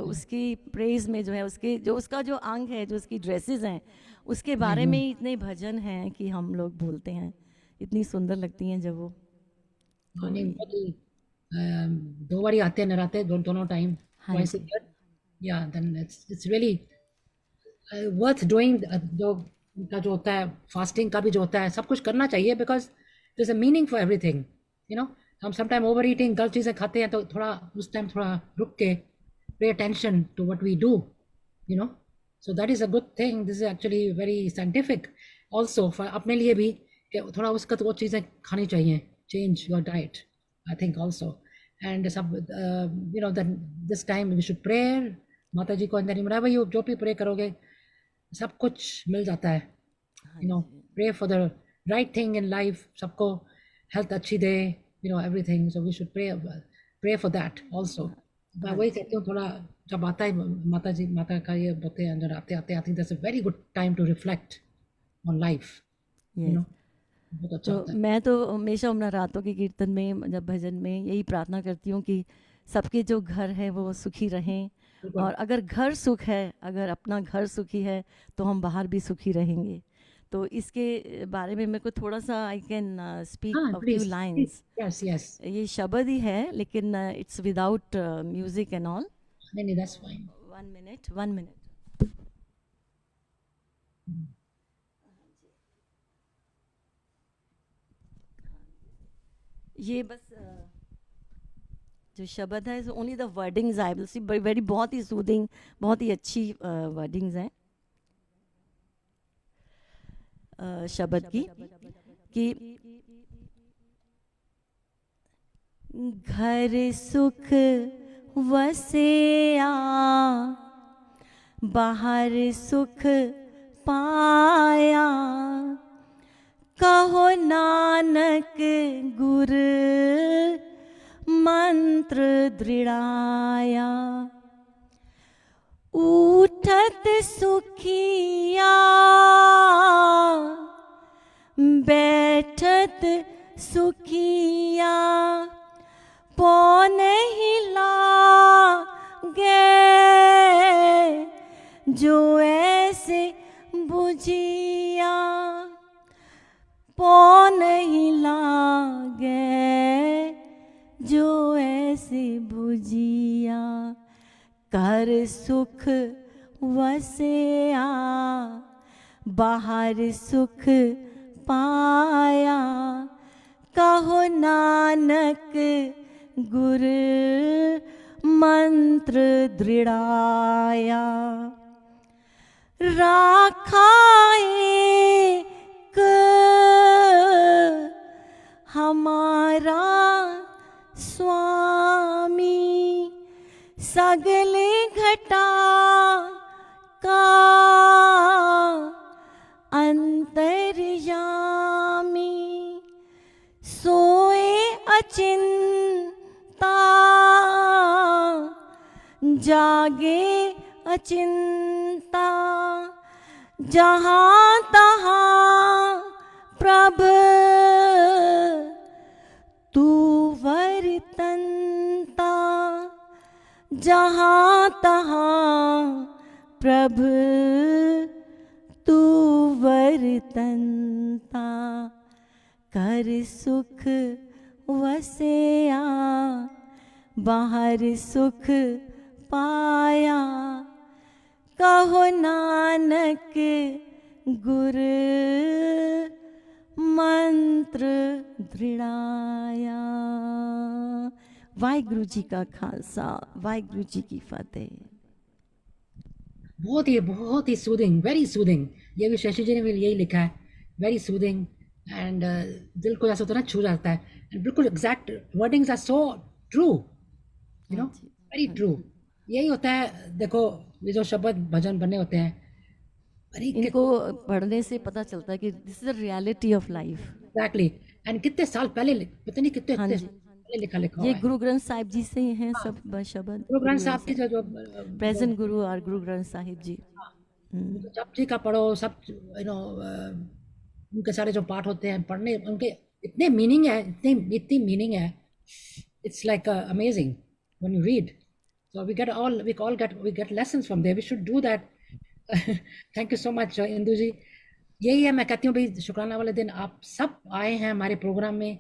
उसकी प्रेज़ में जो है उसके जो उसका जो अंग है, जो उसकी ड्रेसेस हैं, उसके बारे में ही इतने भजन हैं कि हम लोग बोलते हैं। इतनी सुंदर लगती हैं जब वो नहीं, कोई बहुत ही 2 बारी आते हैं नराते, दोनों टाइम, हाँ ट्वाइस अ जी, ईयर। या then it's really worth doing. जो उनका जो होता है फास्टिंग का भी जो होता है, सब कुछ करना चाहिए, because there is a meaning for everything. हम समटाइम ओवर ईटिंग गलत चीज़ें खाते हैं, तो थोड़ा उस टाइम थोड़ा रुक के pay attention to what we do, you know so that is a good thing. This is actually very scientific also for अपने लिए भी, कि थोड़ा उसका तो वो चीज़ें खानी चाहिए। Change your diet, I think also. And सब this time we should prayer Mata ji को अंदर ही मरा, भाई जो भी प्रे करोगे सब कुछ मिल जाता है। हाँ यू नो जी, pray for the right thing in life, सबको हेल्थ अच्छी दे, everything. So we should pray for that also. मैं हाँ वही जी, कहती हूँ, थोड़ा जब आता है माता का ये बोलते हैं अंदर आते आते, I think that's a very good time to reflect on life. Yes. बहुत अच्छा तो होता है। मैं तो हमेशा उन रातों के कीर्तन में जब भजन में यही प्रार्थना करती हूँ कि सबके जो घर है वो सुखी रहें, बिल्कुल। और अगर घर सुख है, अगर अपना घर सुखी है तो हम बाहर भी सुखी रहेंगे। तो इसके बारे में मेरे को थोड़ा सा आई कैन स्पीक हाँ, a few please. Lines. Yes yes. ये शब्द ही है लेकिन it's without music and all. नहीं नहीं, दैट्स फाइन। 1 minute, 1 minute. ये बस जो शब्द है, only the wordings I will see, very बहुत ही सूदिंग, बहुत ही अच्छी वर्डिंग्स हैं शब्द की, कि घर सुख वसेया बाहर सुख पाया, कहो नानक गुर मंत्र दृढ़ाया। उठत सुखिया बैठत सुखिया, पौन हिला गे जो ऐसे बुझिया, पौन हिला गे जो ऐसे बुझिया। कर सुख वसेया बाहर सुख पाया, कहो नानक गुर मंत्र दृढ़ाया। राखा एक हमारा स्वामी, सगले घटा का अंतर्यामी, सोए अचिंता जागे अचिंता, जहाँ तहाँ प्रभ तू वर्तनता, जहाँ तहाँ प्रभ तू वर्तनता। कर सुख वसेया बाहर सुख पाया, कहो नानक गुर मंत्र दृढ़ाया। वाहिगुरु जी का खालसा, वाहिगुरु जी की फतेह। बहुत ही सूदिंग, वेरी सूदिंग। ये भी शशि जी ने भी यही लिखा है, वेरी सूदिंग। एंड दिल को ऐसा होता है ना, छू जाता है। एंड बिल्कुल exact wordings are so true, हाँ जी, वेरी हाँ ट्रू। जी। यही होता है। देखो, ये जो शब्द भजन बने होते हैं, अरे इनको पढ़ने से पता चलता है कि this is the reality of life. Exactly. And कितने साल पहले, पता नहीं कितने हाँ इतने जी, पहले लिखा लिखा ये हुआ है। गुरु ग्रंथ साहिब जी से ही हैं हाँ, सब शब्द। गुरु ग्रंथ साहब की साहिब जो प्रेजेंट गुरु और गुरु ग्रंथ साहिब जी। हाँ, हम्म, उनको जप जी का पढ़ो, सब उनके सारे जो पाठ होते हैं पढ़ने, उनके इतने मीनिंग है, इतनी इतनी मीनिंग है, it's like amazing when you read. So we get lessons from there. We should do that. Thank you so much, Indu जी। यही है, मैं कहती हूँ भाई शुक्राना वाले दिन आप सब आए हैं हमारे प्रोग्राम में,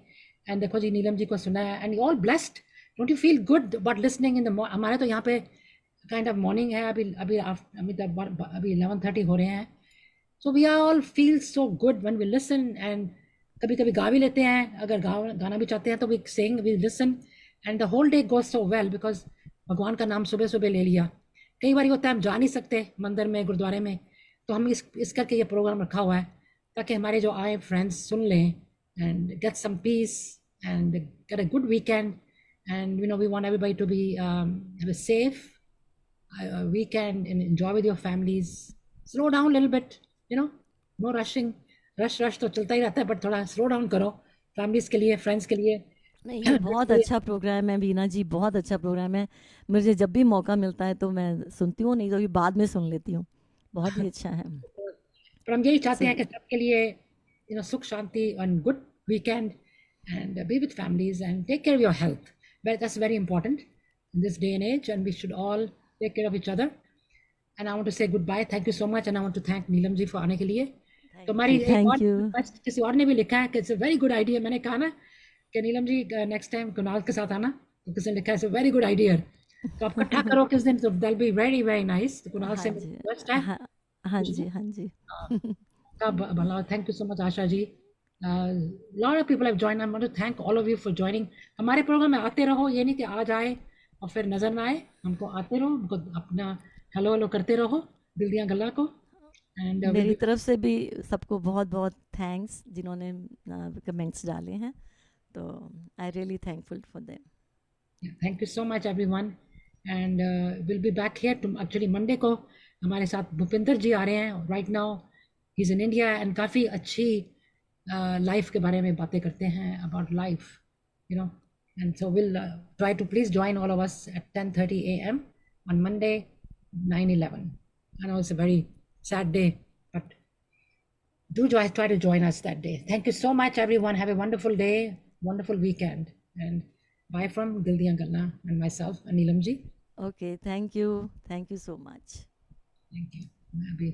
एंड देखो जी नीलम जी को सुना है, and you all blessed. Don't you feel good but listening in the, हमारे तो यहाँ पे काइंड ऑफ मॉर्निंग है अभी, अभी 11:30 हो रहे हैं। So we are all feel so good when we listen, and कभी कभी गा भी लेते हैं, अगर गाना भी चाहते हैं तो we sing, we listen, and the whole day goes so well because भगवान का नाम सुबह सुबह ले लिया। कई बार होता है हम जा नहीं सकते मंदिर में, गुरुद्वारे में, तो हम इस करके ये प्रोग्राम रखा हुआ है ताकि हमारे जो आए फ्रेंड्स सुन लें and get some peace and get a good weekend, and we want everybody to be have a safe weekend and enjoy with your families. Slow down a little bit, no rushing. Rush तो चलता ही रहता है, but थोड़ा slow down करो families के लिए, friends के लिए। नहीं, ये बहुत अच्छा प्रोग्राम है वीना जी, बहुत अच्छा प्रोग्राम है। मुझे जब भी मौका मिलता है तो मैं सुनती हूँ, नहीं तो भी बाद में सुन लेती हूँ। बहुत ही अच्छा है। पर हम यही चाहते सो हैं कि सबके लिए सुख शांति and good weekend, and be with families and take care of your health, that's very important in this day and age, and we should all take care of each other. And I want to say goodbye, thank you so much, and I want to thank Neelam ji for आने के लिए। तो हमारी एक और thank you. request किसी और ने भी लिखा है कि it's a very good idea, मैंने कहा ना कि नीलम जी नेक्स्ट टाइम कुणाल के साथ आना, तो किसी ने लिखा है it's a very good idea, तो आप इकट्ठा करो किस दिन, तो that be very very nice. तो कुणाल हाँ से जी, रिक्वेस्ट है हाँ, हाँ जी, हाँ जी। का भला। Thank you so much Asha ji. Lot of people have join, I want to thank all of you for joining. हमारे प्रोग्राम में आते रहो, ये नहीं कि आज आए और फिर नजर ना आए, हमको आते रहो, हमको अपना हेलो हेलो करते रहो दिल दिया गल्ला को, एंड मेरी तरफ से भी सबको बहुत बहुत थैंक्स जिन्होंने कमेंट्स डाले हैं, तो I really thankful for them. Thank you so much everyone, and will be back here to actually Monday को। हमारे साथ भूपिंदर जी आ रहे हैं right now, he is in India, and काफ़ी अच्छी लाइफ के बारे में बातें करते हैं about life, and so will try to please join all of us at 10:30 AM on Monday 9/11. I know it's a very sad day, but try to join us that day. Thank you so much everyone, have a wonderful day, wonderful weekend, and bye from Dildiyan Galna and myself, Anilam ji. Okay, thank you so much. Thank you. Abhi.